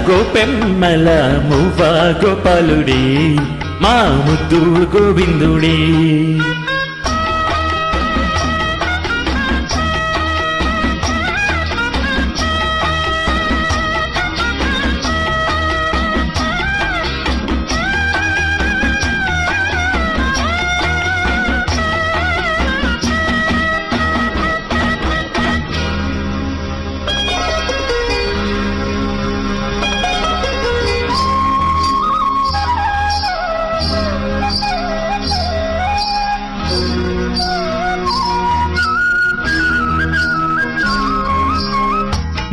గోపెమ్మల మువ్వ గోపాలుడే మా ముద్దు గోవిందుడే.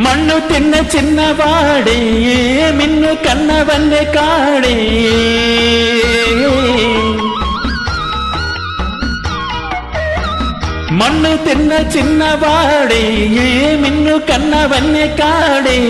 మన్ను తిన్న చిన్నవాడే మిన్ను కన్నవన్నె కాడే, మన్ను తిన్న చిన్నవాడే మిన్ను కన్నవన్నె కాడే.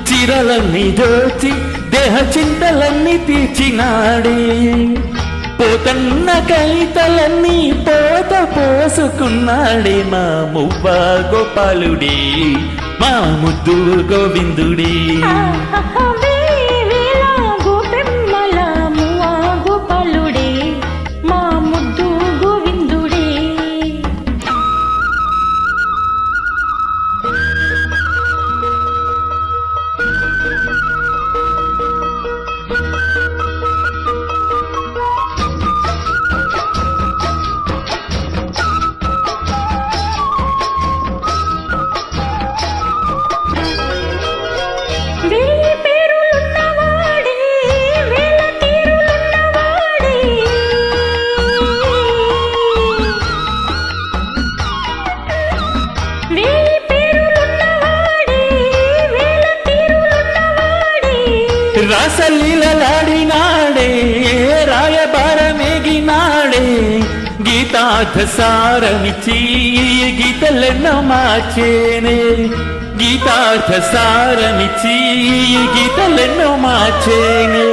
చీరలన్నీ దోచి దేహ చింతలన్నీ తీర్చినాడే, పోతన్న కైతలన్నీ పోత పోసుకున్నాడే మా మువ్వ గోపాలుడే మా ముద్దు గోవిందుడే. రాసలీలలాడినాడే రాయబారమేగినాడే, గీతార్థ సారమిచ్చి గీతలెన్నో మార్చేనే, గీతార్థ సారమిచ్చి గీతలెన్నో మార్చేనే.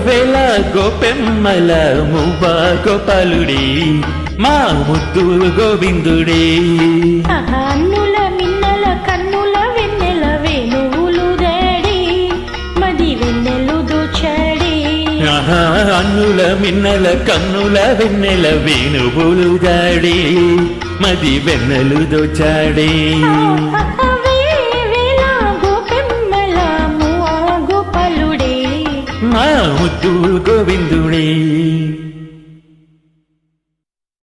వేళ గోపెమ్మల మువ్వ గోపాలుడే మా ముద్దు గోవిందుడే. అన్నుల మిన్నల కన్నుల వెన్నెల వేణువులు దాడి మది వెన్నెలు దోచాడే, అన్నుల మిన్నల కన్నుల వెన్నెల వేణువులు దాడి మది వెన్నెలు దోచాడే. మా ముద్దు గోవిందుడే.